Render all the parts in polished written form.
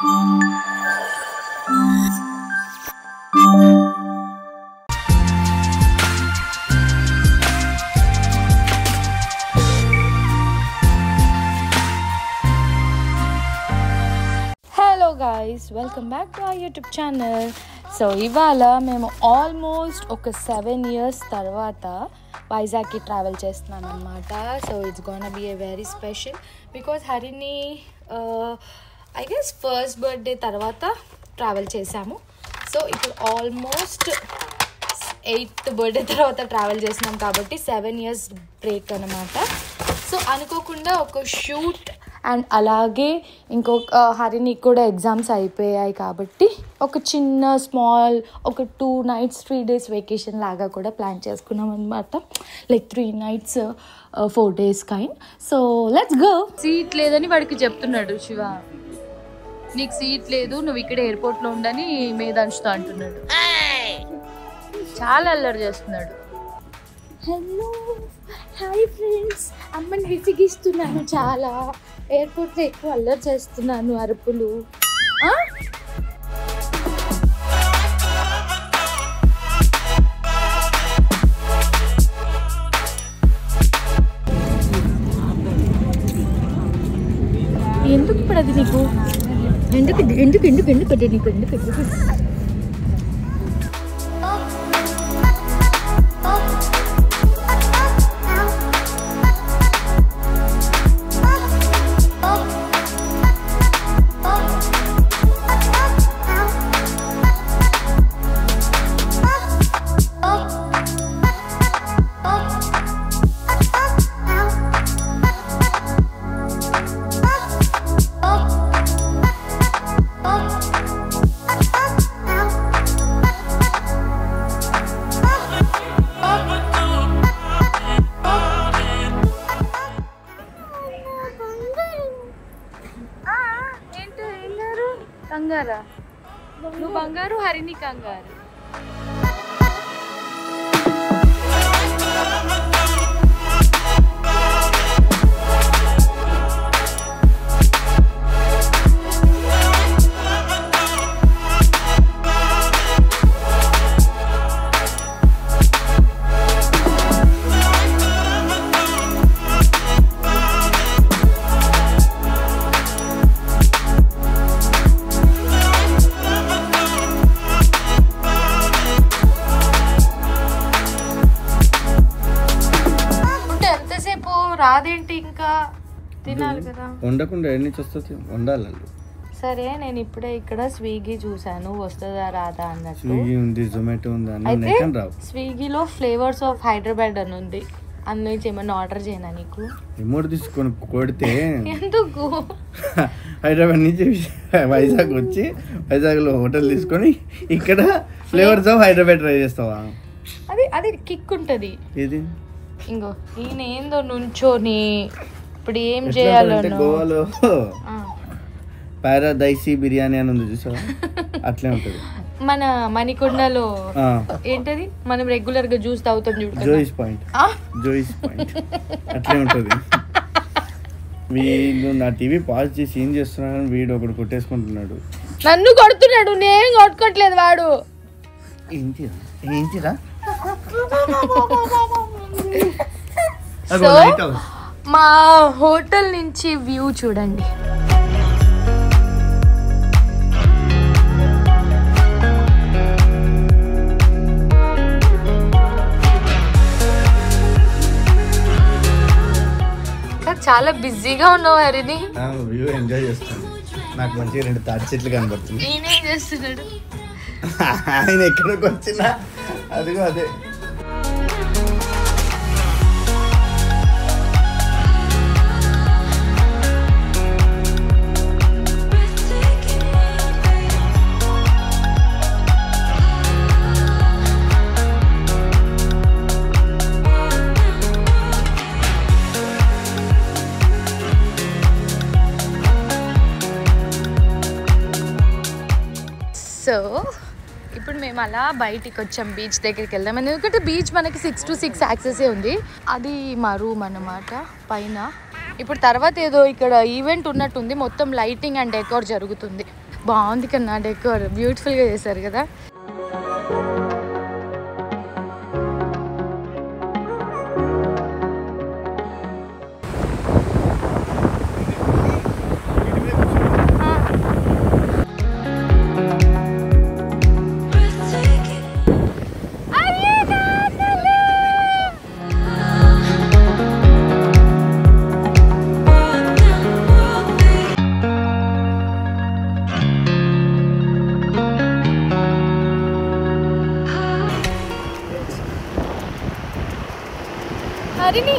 Hello guys, welcome back to our YouTube channel. So ఇవాళ మేము almost ఒక 7 years తర్వాత వైజాగ్కి ట్రావెల్ చేస్తున్నాం అనమాట. So it's gonna be a very special because హరిని ఐ గెస్ ఫస్ట్ బర్త్డే తర్వాత ట్రావెల్ చేసాము. సో ఇప్పుడు ఆల్మోస్ట్ 8th బర్త్డే తర్వాత ట్రావెల్ చేస్తున్నాం కాబట్టి 7 years బ్రేక్ అనమాట. సో అనుకోకుండా ఒక షూట్ అండ్ అలాగే ఇంకొక హరిని కూడా ఎగ్జామ్స్ అయిపోయాయి కాబట్టి ఒక చిన్న స్మాల్ ఒక 2 nights 3 days వెకేషన్ లాగా కూడా ప్లాన్ చేసుకున్నాం అనమాట. Like 3 nights 4 days kind. So let's go. Seat లేదని వాడికి చెప్తున్నాడు శివ, నీకు సీట్ లేదు, నువ్వు ఇక్కడ ఎయిర్పోర్ట్లో ఉండని మేధాంచుతా అంటున్నాడు. చాలా అల్లరి చేస్తున్నాడు. హలో హాయ్ ఫ్రెండ్స్, అమ్మని విసిగిస్తున్నాను చాలా. ఎయిర్పోర్ట్లో ఎక్కువ అల్లరి చేస్తున్నాను, అరుపులు. ఎందుకు ఇప్పుడు అది నీకు? ఎందుకు ఎందుకు ఎందుకు ఎందుకు అది నీకు? ఎందుకు ఎందుకు కంగారా? నువ్వు బంగారు, హరిని కంగారు. రాదేంటి? ఇంకా తినాలి కదా. వండకుండా ఎన్ని వస్తుంది, వండాలి. సరే, నేను ఇప్పుడే ఇక్కడ స్విగ్గీ చూసాను, వస్తుందా రాదా అన్నట్టు. స్విగ్గీ ఉంది, జొమాటో ఉంది. అయితే స్విగ్గీలో ఫ్లేవర్స్ ఆఫ్ హైదరాబాద్ అని ఉంది. అందులో నుంచి ఏమన్నా ఆర్డర్ చేయనా నీకు? రిమోట్ తీసుకొని కొడితే ఎందుకు? హైదరాబాద్ నుంచి వైజాగ్ వచ్చి వైజాగ్లో హోటల్ తీసుకొని ఇక్కడ ఫ్లేవర్స్ ఆఫ్ హైదరాబాద్ ట్రై చేస్తావా? అది కిక్ ఉంటుంది. ఇది ఇంకో ఈయన ఏందో నుంచోని ఇప్పుడు ఏం చేయాలో. గోవాలో పారాడైసీ బిర్యానీ అని ఉంది చూసావా, అట్లే ఉంటుంది. మన మణికొండలో ఏంటది మనం రెగ్యులర్ గా జ్యూస్ తాగుతాం చూడు, జోయిస్ పాయింట్. అట్లే ఉంటుంది. వీడు నా టీవీ పాజ్ చేసి ఏం చేస్తున్నాడు, వీడు ఒకడు కొట్టేసుకుంటున్నాడు. నన్ను కొడుతున్నాడు, నేను కొట్టుకోవట్లేదు. వాడు ఏంటిరా సో మా హోటల్ నుంచి వ్యూ చూడండి. చాలా బిజీగా ఉన్నావు హరిని. వ్యూ ఎంజాయ్ చేస్తాను. నాకు మంచిగా 2 తాటి చెట్లు కనబడుతుంది. నేనేం చేస్తున్నాడు ఆయన ఎక్కడికి వచ్చినా అదిగో అదే. సో ఇప్పుడు మేము అలా బయటికి వచ్చాం, బీచ్ దగ్గరికి వెళ్దాం. ఎందుకంటే బీచ్ మనకి 6 to 6 యాక్సెసే ఉంది. అది మా రూమ్ అన్నమాట పైన. ఇప్పుడు తర్వాత ఏదో ఇక్కడ ఈవెంట్ ఉన్నట్టుంది, మొత్తం లైటింగ్ అండ్ డెకోర్ జరుగుతుంది. బాగుంది కన్నా డెకోర్ బ్యూటిఫుల్గా చేశారు కదా. Harini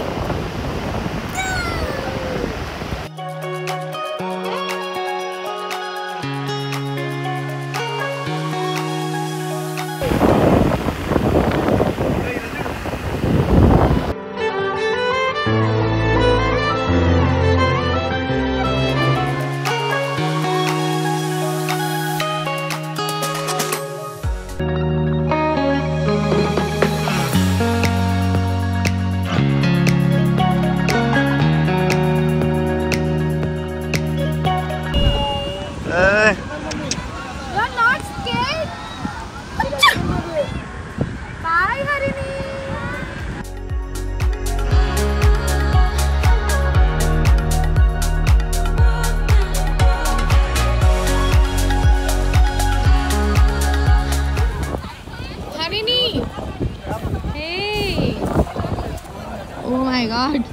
God.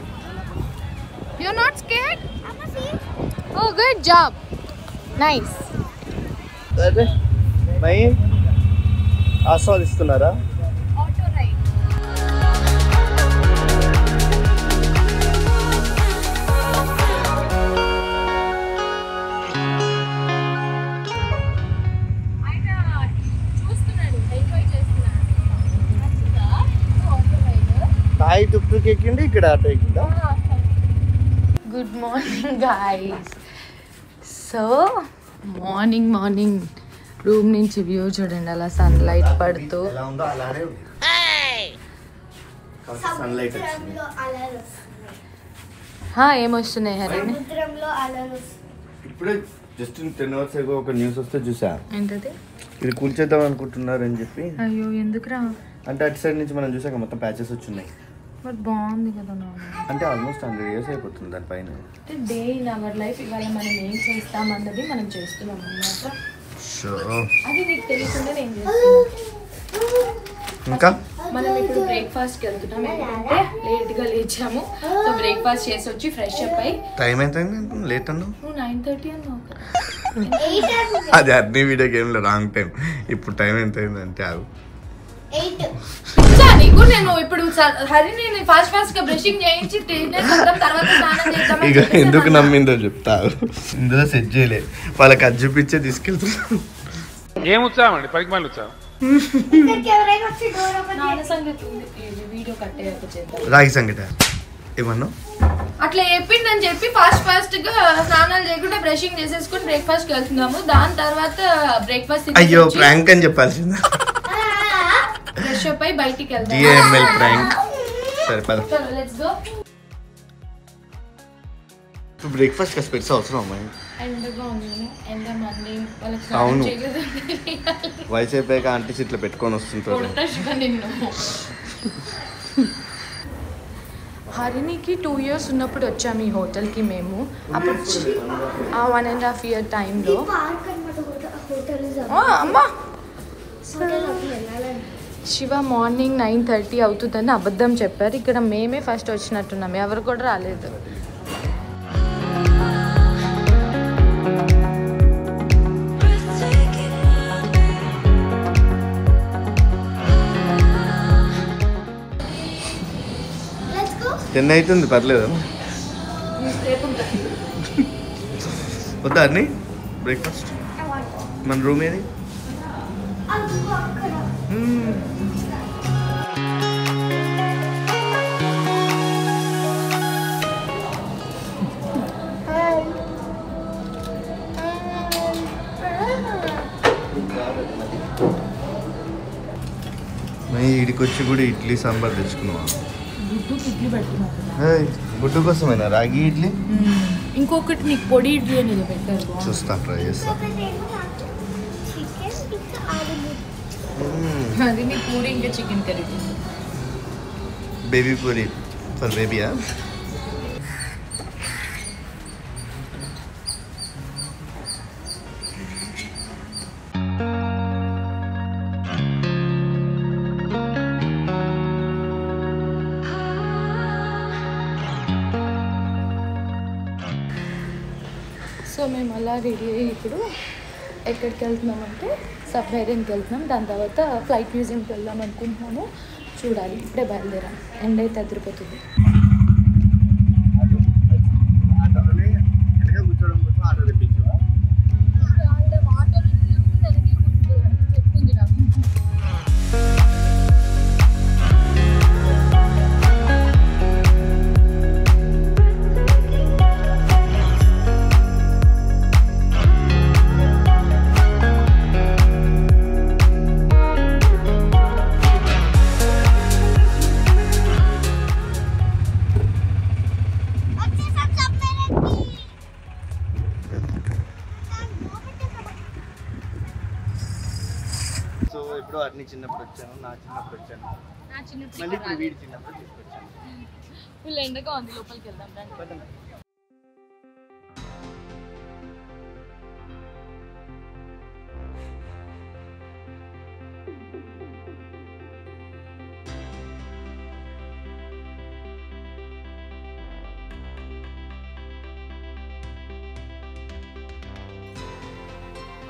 You're not scared? I'm not scared. Oh, good job. Nice. అదే మై ఆస్వాదిస్తున్నారా? Auto ride. ఆయన చూస్తున్నాడు, ఎంజాయ్ చేస్తున్నాడు. తాయి టుక్ ఎక్కిండి, ఇక్కడ ఆటో ఎక్కిందా? Good morning guys. So morning room నుంచి వ్యూ చూడండి, అలా సన్లైట్ పడుతూ. ఎలా ఉందో అలానే సన్లైట్ వచ్చింది. ఏమొస్తున్నాయి హరిణి? ఇప్పుడే జస్ట్ 10 hours ago ఒక న్యూస్ వస్తే చూసా. ఏంటది? ఇది కూల్చేద్దాం అనుకుంటున్నారు అని చెప్పి. అయ్యో ఎందుకురా? అంటే అటు సైడ్ నుంచి మనం చూసాక మొత్తం ప్యాచెస్ వచ్చున్నాయి. బట్ బాగుంది కదా. అంటే ఆల్మోస్ట్ 100 years అయిపోతుంది దానిపైన. అంటే డే ఇన్ అవర్ లైఫ్ ఇవాళ మనం ఏం చేస్తామన్నది మనం చేస్తున్నాం అన్నమాట. అది నీకు తెలియకుండా నేను చేస్తున్నాను. ఇంకా మనం ఇప్పుడు బ్రేక్ఫాస్ట్కి వెళ్తున్నాం. ఎందుకంటే లేట్గా లేచాము. సో బ్రేక్ఫాస్ట్ చేసి వచ్చి ఫ్రెష్ అప్ అయ్యి. టైం ఎంత లేట్ అన్నావు? నువ్వు 9:30 అన్నావు కదా. అది అన్ని వీడియో గేమ్లో రాంగ్ టైం. ఇప్పుడు టైం ఎంత అయిందంటే అది నీకు నేను ఇప్పుడు హరిని ఫాస్ట్ గా బ్రషింగ్ చేయించి తర్వాత ఇక ఎందుకు నమ్మిందో చెప్తారు. ఇందులో సెట్ చేయలే, వాళ్ళకి అది చూపించే తీసుకెళ్తున్నారు. ఏం ఉత్సాహం అండి, పనికి మళ్ళీ ఉత్సాహం. రాగి సంగట ఏమన్నా అట్లా చెప్పిందని చెప్పి ఫాస్ట్ గా స్నానాలు చేయకుండా బ్రషింగ్ చేసేసుకుని బ్రేక్ఫాస్ట్ కి వెళ్తున్నాము. దాని తర్వాత బ్రేక్ఫాస్ట్ అయ్యో ప్రాంక్ అని చెప్పాల్సిందా? ఫ్రెష్ అప్ అయి బయటికి వెళ్దాం. DML prank. సరే పద. చలో లెట్స్ గో. బ్రేక్ఫాస్ట్ కి స్పెట్స్ అవసరం అమ్మాయి. ఎండగా ఉంది, ఎండ మంది వాళ్ళకి అవును. చేయలేదు. వయసు అయిపోయాక ఆంటీస్ ఇట్లా పెట్టుకొని వస్తుంటారు. హరినికి 2 years ఉన్నప్పుడు వచ్చాము ఈ హోటల్కి మేము. అప్పుడు 1.5 year టైంలో. అమ్మా శివ మార్నింగ్ 9:30 అవుతుందని అబద్ధం చెప్పారు. ఇక్కడ మేమే ఫస్ట్ వచ్చినట్టున్నాం, ఎవరు కూడా రాలేదు. టెన్ అవుతుంది, పర్లేదు. వద్దా అన్ని బ్రేక్ఫాస్ట్? మన రూమ్ ఏది? ఇడికి వచ్చి కూడా ఇడ్లీ సాంబార్ తెచ్చుకున్నావా? గుడ్డుకి ఇడ్లీ పెడుతున్నారు. గుడ్డు కోసమేనా రాగి ఇడ్లీ? ఇంకొకటి నీకు పొడి ఇడ్లీ అనేది పెట్టారు. చూస్తాను, ట్రై చేస్తాను. అది నీ పూరి ఇంకా chicken curry. Baby puri for బేబీయా? సో మేము అలా రెడీ అయ్యి ఇప్పుడు ఎక్కడికి వెళ్తున్నామంటే సబ్మెరీన్కి వెళ్తున్నాం. దాని తర్వాత ఫ్లైట్ మ్యూజియంకి వెళ్దాం అనుకుంటున్నాము. చూడాలి, ఇప్పుడే బయలుదేరాం. ఎండ అయితే అదిరిపోతుంది. ఎప్పుడో అన్ని చిన్నప్పుడు వచ్చాను, నా చిన్నప్పుడు వచ్చాను, మళ్ళీ ఇప్పుడు వీడి చిన్నప్పుడు తీసుకొచ్చాను. వీళ్ళు ఎండగా ఉంది, లోపలికి వెళ్దాం.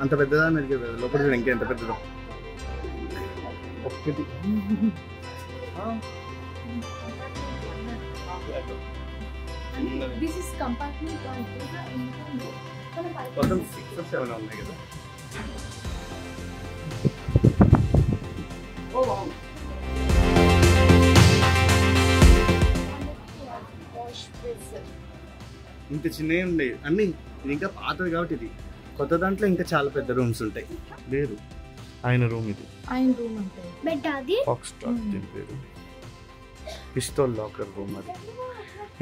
అంత పెద్దదా మెరిగే లోపల చూడ ఇంకా ఎంత పెద్దదో. ఒక్కటి మొత్తం 6 or 7 ఉన్నాయి కదా. ఇంత చిన్నవి ఉండేవి అన్నీ. ఇది ఇంకా పాతది కాబట్టి ఇది. కొత్త దాంట్లో ఇంకా చాలా పెద్ద రూమ్స్ ఉంటాయి. లేదు, ఆయన రూమ్ ఇది. ఆయన రూమ్ అంటే బెడ్ అది. ఫాక్స్ట్రాట్ దీని పేరు. పిస్తోల్ లాకర్ రూమ్ అది.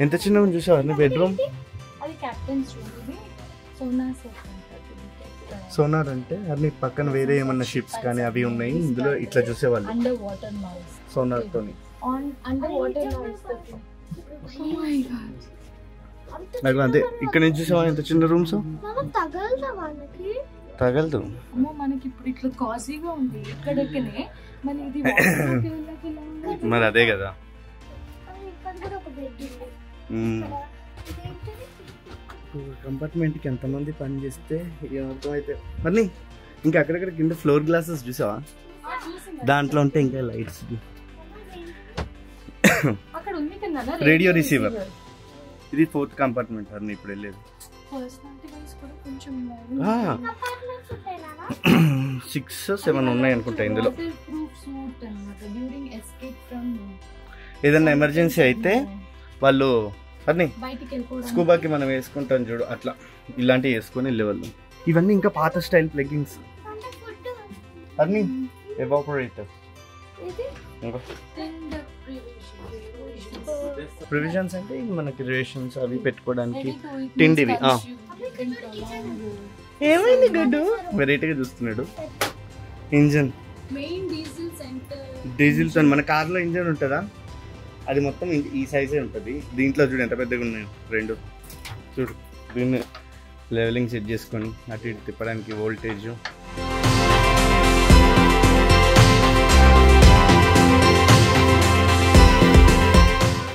ఎంత చిన్నగా చూసావా నీ బెడ్రూమ్? అది కెప్టెన్స్ రూమ్. ఇది సోనార్ సెట్ అంటారు. సోనార్ అంటే అన్ని పక్కన వేరే ఏమన్నా షిప్స్ కానీ అవి ఉన్నాయి. ఇందులో ఇట్లా చూసేవాళ్ళు అండర్ వాటర్ నౌస్. సోనార్ తోని అండర్ వాటర్ నౌస్. Oh my god. నాకు అంతే. ఇక్కడ నుంచి చూసావా ఎంత చిన్న రూమ్స్? తగలదు. అమ్మో, మనకి ఇప్పుడు ఇట్లా కాజీగా ఉంది ఇక్కడెక్కనే. మరి ఇది మరి అదే కదా. కంపార్ట్మెంట్కి ఎంతమంది పని చేస్తే ఏమర్థం అయితే. మరి ఇంకా అక్కడక్కడ కింద ఫ్లోర్ గ్లాసెస్ చూసావా? దాంట్లో ఉంటే ఇంకా లైట్స్. Radio receiver. ఇది 4th కంపార్ట్మెంట్ అని ఇప్పుడు వెళ్ళేది. 6 or 7 ఉన్నాయి అనుకుంటా ఇందులో. ఏదన్నా ఎమర్జెన్సీ అయితే వాళ్ళు అన్నీ స్కూబాకి మనం వేసుకుంటాం చూడు, అట్లా ఇలాంటివి వేసుకొని వెళ్ళేవాళ్ళు. ఇవన్నీ ఇంకా పాత స్టైల్ ప్లగ్గింగ్స్ అన్నీ. ఎవాపరేటర్, ప్రివిజన్స్ అంటే మనకి రేషన్స్ అవి పెట్టుకోవడానికి తిండివి. ఏమైంది గడ్డు? వెరైటీగా చూస్తున్నాడు. ఇంజన్ డీజిల్ తో మన కార్లో ఇంజన్ ఉంటుందా? అది మొత్తం ఈ సైజే ఉంటుంది. దీంట్లో చూడు ఎంత పెద్దగా ఉన్నాయో రెండు. చూడు, దీన్ని లెవెలింగ్ సెట్ చేసుకొని అటు ఇటు తిప్పడానికి వోల్టేజ్.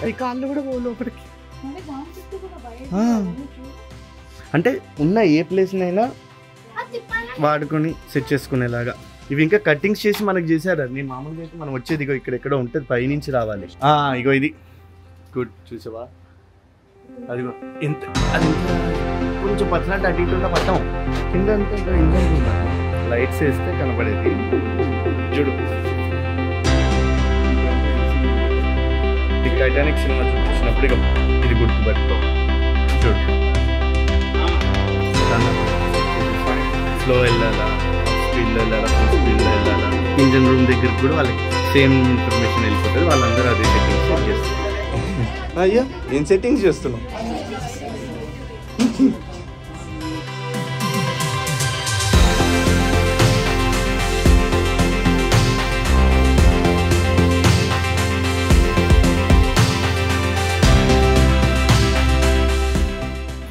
అది కాళ్ళు కూడా లోపలికి. అంటే ఉన్న ఏ ప్లేస్నైనా వాడుకొని సెట్ చేసుకునేలాగా. ఇవి ఇంకా కట్టింగ్స్ చేసి మనకు చేశారు. అది నేను మామూలుగా అయితే మనం వచ్చేది ఇగో ఇక్కడెక్కడో ఉంటుంది, పైనుంచి రావాలి. ఇగో ఇది గుడ్. చూసావా? అదిగో ఇంత, అది కొంచెం పర్సనల్ అటు ఇటు ఉన్న మొత్తం కింద అంతా ఇంకా ఇంజన్ ఉండాలి. లైట్స్ వేస్తే కనబడేది. చూడు, టైటానిక్ సినిమా చూపించినప్పుడు ఇక ఇది గుర్తుపెట్టుకో. చూడు, స్లో వెళ్ళాలా, స్పీడ్లో వెళ్ళాలా, ఫుల్ స్పీడ్లో వెళ్ళాలా. ఇంజన్ రూమ్ దగ్గరికి కూడా వాళ్ళకి సేమ్ ఇన్ఫర్మేషన్ వెళ్ళిపోతుంది. వాళ్ళందరూ అదే సెట్టింగ్స్ చేస్తారు. అయ్యా ఏం సెట్టింగ్స్ చేస్తున్నావు?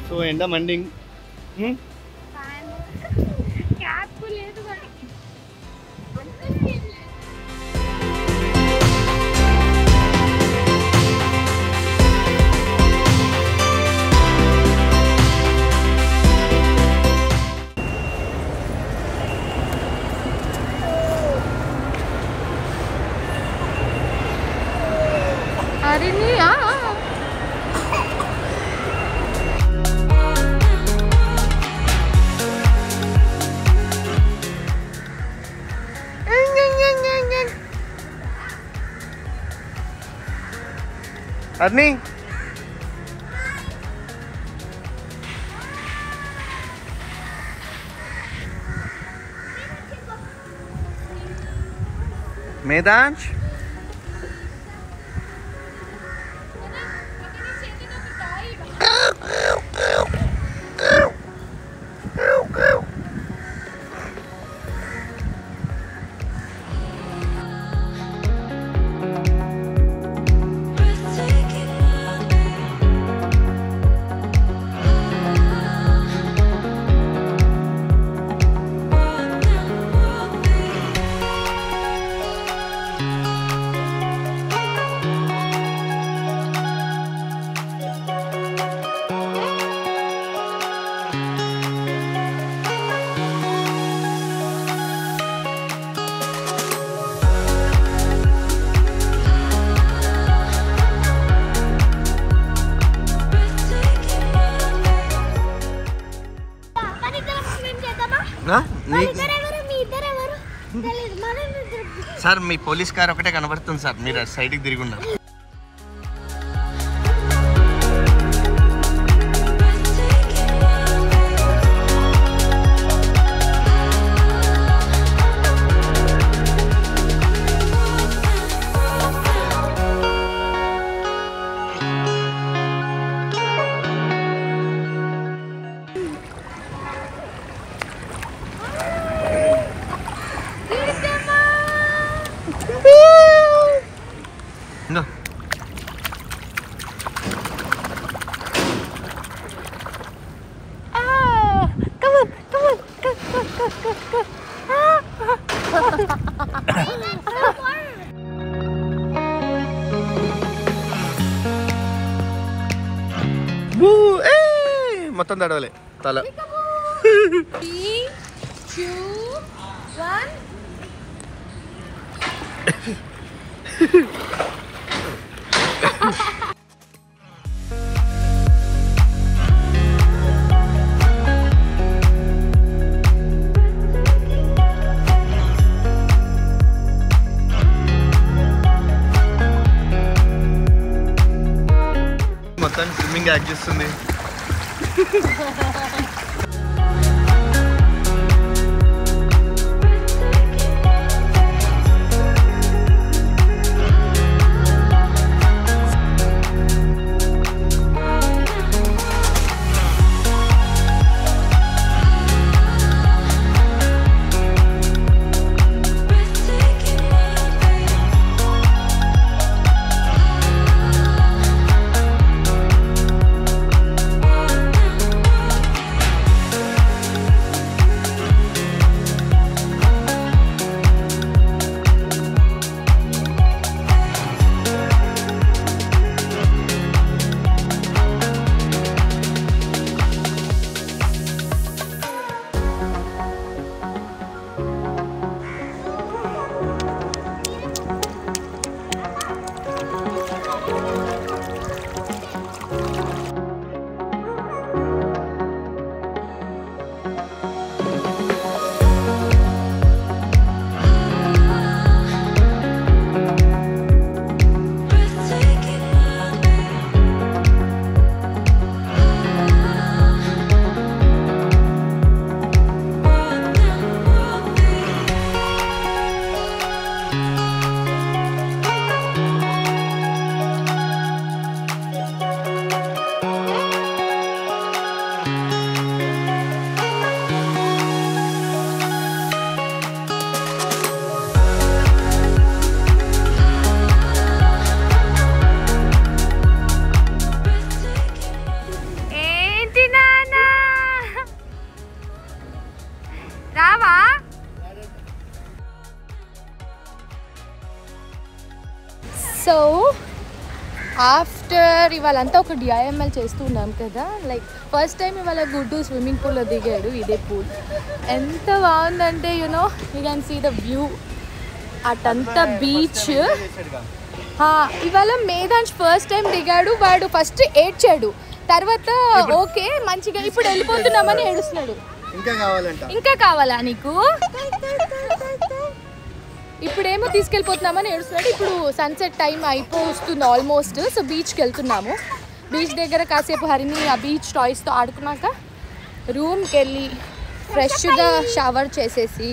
సో ఎండ మండింగ్. అర్ని మేదాంశ్ సార్ మీ పోలీస్ కార్ ఒకటే కనబడుతుంది సార్, మీరు సైడ్కి తిరిగి ఉన్నారు. మొత్తం తడవలే తల. మొత్తం స్విమ్మింగ్ యాక్ట్ చేస్తుంది. రావా? సో ఆఫ్టర్ ఇవాళంతా ఒక డిఐఎంఎల్ చేస్తున్నాం కదా, లైక్ ఫస్ట్ టైం ఇవాళ గుడ్డు స్విమ్మింగ్ పూల్లో దిగాడు. ఇదే పూల్ ఎంత బాగుందంటే you know you can see the view. అటంతా బీచ్. ఇవాళ మేధాంష్ ఫస్ట్ టైం దిగాడు. వాడు ఫస్ట్ ఏడ్చాడు, తర్వాత ఓకే మంచిగా ఇప్పుడు వెళ్ళిపోతున్నామని ఏడుస్తున్నాడు. ఇంకా కావాలా నీకు? ఇప్పుడేమో తీసుకెళ్ళిపోతున్నామని ఏడుస్తున్నాడు. ఇప్పుడు సన్సెట్ టైం అయిపోతుంది ఆల్మోస్ట్. సో బీచ్కి వెళ్తున్నాము. బీచ్ దగ్గర కాసేపు హరిని ఆ బీచ్ టాయ్స్తో ఆడుకున్నాక రూమ్కి వెళ్ళి ఫ్రెష్గా షవర్ చేసేసి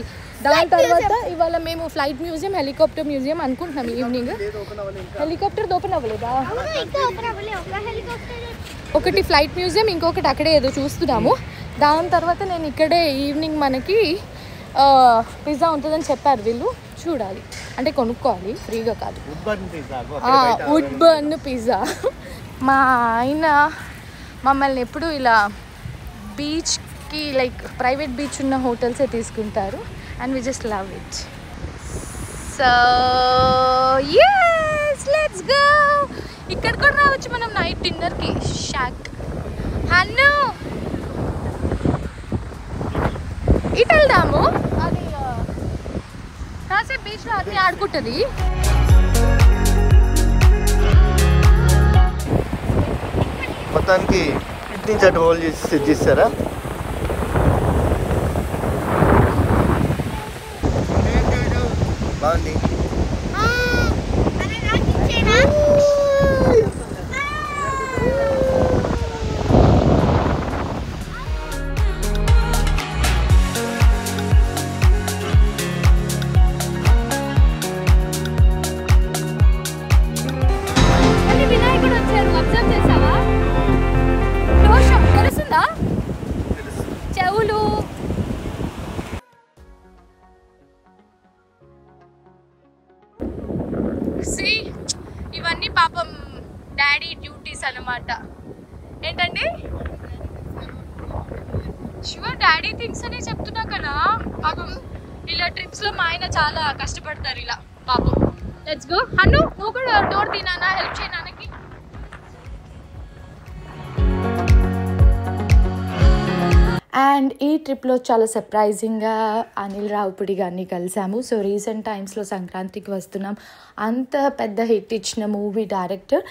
దాని తర్వాత ఇవాళ మేము ఫ్లైట్ మ్యూజియం, హెలికాప్టర్ మ్యూజియం అనుకుంటున్నాం ఈవినింగ్. హెలికాప్టర్ ఓపెన్ అవ్వలేదా? ఒకటి ఫ్లైట్ మ్యూజియం, ఇంకొకటి అక్కడే ఏదో చూస్తున్నాము. దాని తర్వాత నేను ఇక్కడే ఈవినింగ్ మనకి పిజ్జా ఉంటుందని చెప్పారు వీళ్ళు. చూడాలి, అంటే కొనుక్కోవాలి, ఫ్రీగా కాదు. Wood burn pizza. మా ఆయన మమ్మల్ని ఎప్పుడు ఇలా బీచ్కి లైక్ ప్రైవేట్ బీచ్ ఉన్న హోటల్సే తీసుకుంటారు. And we just love it. So yes, let's go. ఇక్కడ కూడా రావచ్చు మనం నైట్ డిన్నర్కి. షాక్ హన్ను ఇటు వెళ్దాము. అది కాసేపు బీచ్లో అన్నీ ఆడుకుంటుంది. మొత్తానికి ఇటు నుంచి అటు హోల్ చేసి సెట్ చేస్తారా? బాగుంది. వినాయకుడు వచ్చారు, అబ్జర్వ్ చేసావా? తెలుస్తుందా? చెవులు. ఇవన్నీ పాపం డాడీ డ్యూటీస్ అన్నమాట. ఏంటండి శివ డాడీ థింగ్స్ అని చెప్తున్నా కదా. పాపం ఇలా ట్రిప్స్ లో మా ఆయన చాలా కష్టపడతారు ఇలా పాపం. Let's go. హన్ను నువ్వు కూడా డోర్ తీనానా, హెల్ప్ చేయి నాన్నకి. అండ్ ఈ ట్రిప్లో చాలా సర్ప్రైజింగ్గా అనిల్ రావుపుడి గారిని కలిసాము. సో రీసెంట్ టైమ్స్లో సంక్రాంతికి వస్తున్నాం, అంత పెద్ద హిట్ ఇచ్చిన మూవీ డైరెక్టర్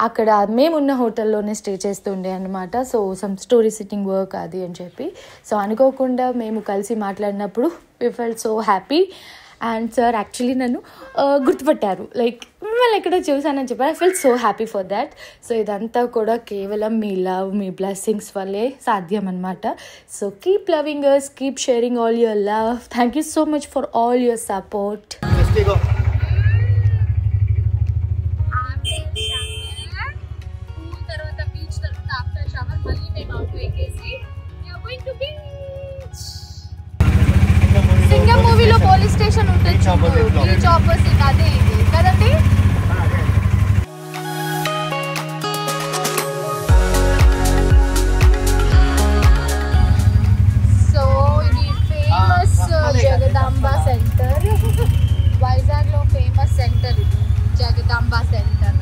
అక్కడ మేమున్న హోటల్లోనే స్టే చేస్తుండే అనమాట. So some story sitting work అది అని చెప్పి, సో అనుకోకుండా మేము కలిసి మాట్లాడినప్పుడు we felt so happy. And sir actually నన్ను గుర్తుపట్టారు, లైక్ మిమ్మల్ని ఎక్కడో చూసానని చెప్పారు. I feel so happy for that. So ఇదంతా కూడా కేవలం మీ లవ్, మీ బ్లెస్సింగ్స్ వల్లే సాధ్యం అనమాట. So keep loving us, keep sharing all your love. Thank you so much for all your support. తర్వాత బీచ్, తర్వాత ఆఫ్టర్ షవర్ మళ్ళీ మేము అవుట్ ఎక్కేసి సింగం మూవీలో పోలీస్ స్టేషన్ ఉంటుంది, బీచ్ ఆపోజిట్, అదే ఇది కదండి. సో ఇది ఫేమస్ జగదాంబ సెంటర్, వైజాగ్లో ఫేమస్ సెంటర్ ఇది జగదాంబ సెంటర్.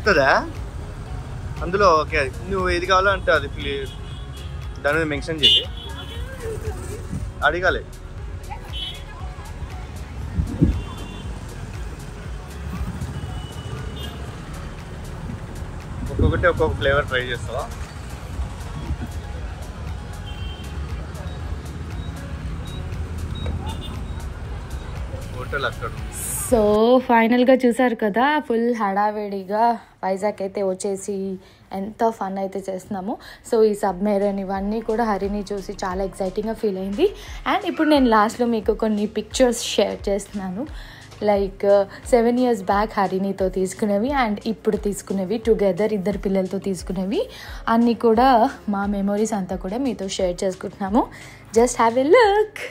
వస్తుందా అందులో? ఓకే, నువ్వు ఏది కావాలో అంటే అది దాని మీద మెన్షన్ చేసి అడగాలి. ఒక్కొక్కటి ఒక్కొక్క ఫ్లేవర్ ట్రై చేస్తావా? హోటల్ అక్కడ ఉంది. సో ఫైనల్గా చూసారు కదా, ఫుల్ హడావిడిగా వైజాగ్ అయితే వచ్చేసి ఎంతో ఫన్ అయితే చేస్తున్నాము. సో ఈ సబ్మెరైన్ ఇవన్నీ కూడా హరిని చూసి చాలా ఎక్సైటింగ్గా ఫీల్ అయింది. అండ్ ఇప్పుడు నేను లాస్ట్లో మీకు కొన్ని పిక్చర్స్ షేర్ చేస్తున్నాను. లైక్ 7 years బ్యాక్ హరినితో తీసుకునేవి అండ్ ఇప్పుడు తీసుకునేవి టుగెదర్ ఇద్దరు పిల్లలతో తీసుకునేవి అన్నీ కూడా మా మెమొరీస్ అంతా కూడా మీతో షేర్ చేసుకుంటున్నాము. Just have a look.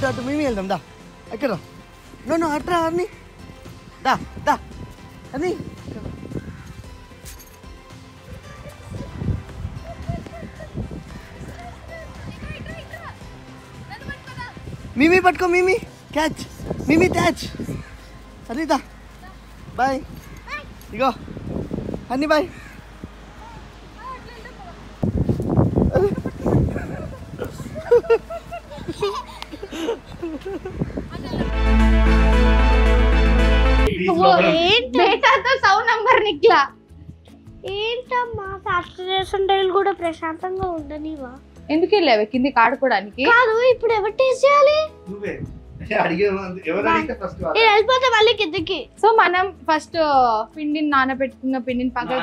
అటు మేము వెళ్దాం దా. ఎక్కడ నో అట్రా అన్ని దా దా అని మిమీ పట్టుకో, మిమీ క్యాచ్, మిమీ క్యాచ్. అన్ని దా బాయ్. ఇగో అన్ని బాయ్. బేటాతో 100 నంబర్ నిక్లా. ఏంటమ్మా సాటర్డే సండేలు కూడా ప్రశాంతంగా ఉండనివా? ఎందుకు వెళ్ళావు కిందికి ఆడుకోవడానికి? కాదు, ఇప్పుడు ఎవరు టేస్ట్ చేయాలి? నువ్వే ఫస్ట్. నేను వెళ్ళిపోతా మళ్ళీ కిందకి. సో మనం ఫస్ట్ పిండిని నానబెట్టుకున్న పిండిని పక్కన